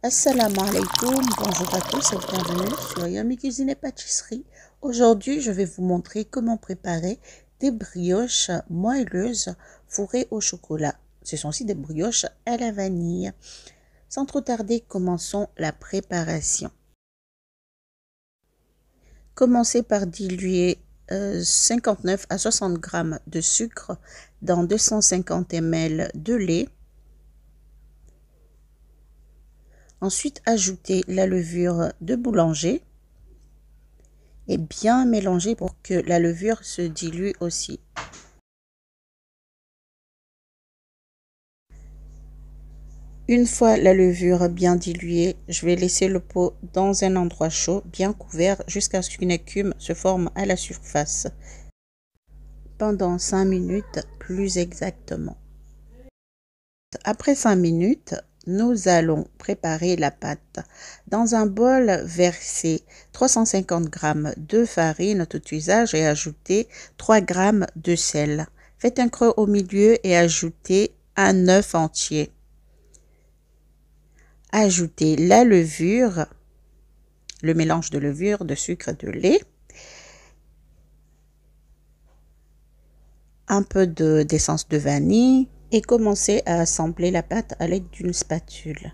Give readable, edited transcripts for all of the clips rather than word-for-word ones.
Assalamu alaikum, bonjour à tous et bienvenue sur Yummy Cuisine et Pâtisserie. Aujourd'hui, je vais vous montrer comment préparer des brioches moelleuses fourrées au chocolat. Ce sont aussi des brioches à la vanille. Sans trop tarder, commençons la préparation. Commencez par diluer 59 à 60 g de sucre dans 250 ml de lait. Ensuite, ajoutez la levure de boulanger et bien mélanger pour que la levure se dilue aussi. Une fois la levure bien diluée, je vais laisser le pot dans un endroit chaud, bien couvert, jusqu'à ce qu'une écume se forme à la surface. Pendant 5 minutes, plus exactement. Après 5 minutes, nous allons préparer la pâte. Dans un bol, versez 350 g de farine tout usage et ajoutez 3 g de sel. Faites un creux au milieu et ajoutez un œuf entier. Ajoutez la levure, le mélange de levure, de sucre et de lait. Un peu d'essence de vanille et commencez à assembler la pâte à l'aide d'une spatule.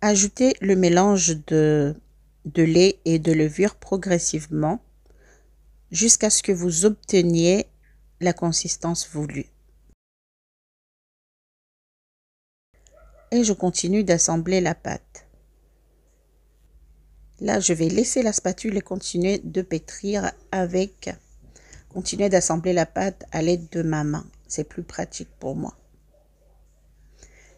Ajoutez le mélange de lait et de levure progressivement jusqu'à ce que vous obteniez la consistance voulue. Et je continue d'assembler la pâte. Là, je vais laisser la spatule et continuer de pétrir avec... Continuez d'assembler la pâte à l'aide de ma main. C'est plus pratique pour moi.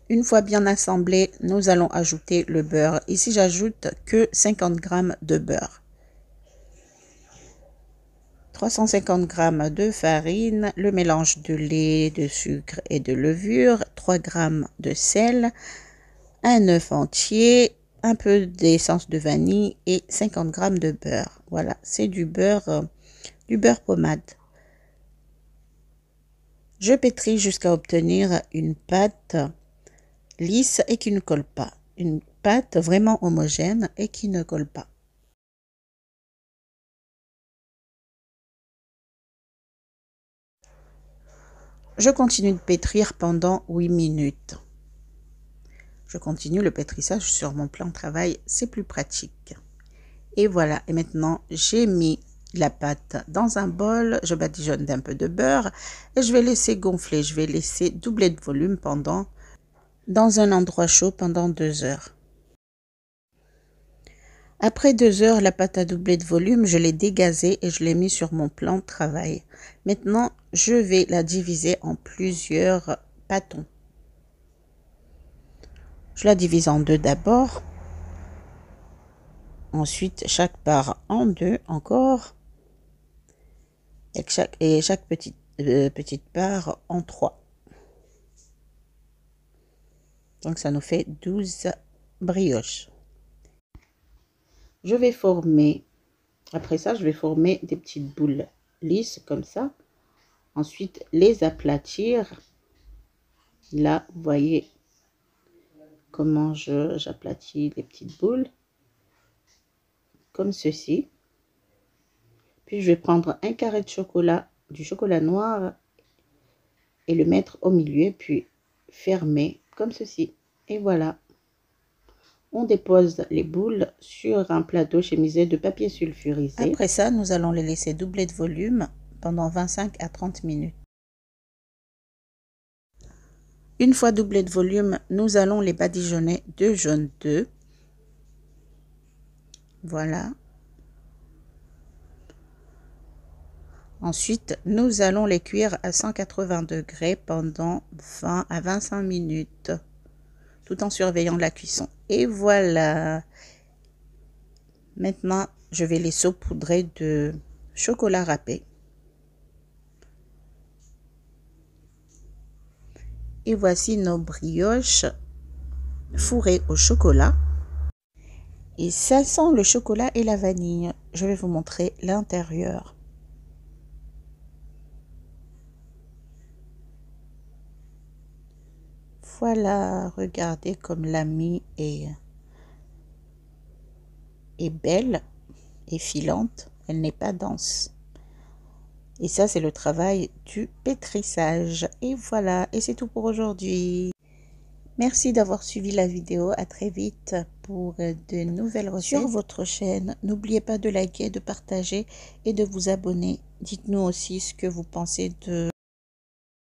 Une fois bien assemblée, nous allons ajouter le beurre. Ici, j'ajoute que 50 g de beurre. 350 g de farine, le mélange de lait, de sucre et de levure, 3 g de sel, un œuf entier, un peu d'essence de vanille et 50 g de beurre. Voilà, c'est du beurre pommade. Je pétris jusqu'à obtenir une pâte lisse et qui ne colle pas. Une pâte vraiment homogène et qui ne colle pas. Je continue de pétrir pendant 8 minutes. Je continue le pétrissage sur mon plan de travail, c'est plus pratique. Et voilà, et maintenant j'ai mis la pâte dans un bol, je badigeonne d'un peu de beurre et je vais laisser gonfler, je vais laisser doubler de volume dans un endroit chaud pendant 2 heures. Après 2 heures, la pâte a doublé de volume, je l'ai dégazée et je l'ai mis sur mon plan de travail. Maintenant, je vais la diviser en plusieurs pâtons. Je la divise en 2 d'abord. Ensuite, chaque part en 2 encore. Et chaque petite part en 3. Donc, ça nous fait 12 brioches. Je vais former, après ça, je vais former des petites boules lisses comme ça. Ensuite, les aplatir. Là, vous voyez comment j'aplatis les petites boules. Comme ceci. Puis, je vais prendre un carré de chocolat, du chocolat noir, et le mettre au milieu, puis fermer comme ceci. Et voilà. On dépose les boules sur un plateau chemisé de papier sulfurisé. Après ça, nous allons les laisser doubler de volume pendant 25 à 30 minutes. Une fois doublé de volume, nous allons les badigeonner de jaune d'œuf. Voilà. Ensuite, nous allons les cuire à 180 degrés pendant 20 à 25 minutes, tout en surveillant la cuisson. Et voilà. Maintenant, je vais les saupoudrer de chocolat râpé. Et voici nos brioches fourrées au chocolat. Et ça sent le chocolat et la vanille. Je vais vous montrer l'intérieur. Voilà, regardez comme la mie est belle et filante. Elle n'est pas dense. Et ça, c'est le travail du pétrissage. Et voilà, et c'est tout pour aujourd'hui. Merci d'avoir suivi la vidéo. À très vite pour de nouvelles recettes sur votre chaîne. N'oubliez pas de liker, de partager et de vous abonner. Dites-nous aussi ce que vous pensez de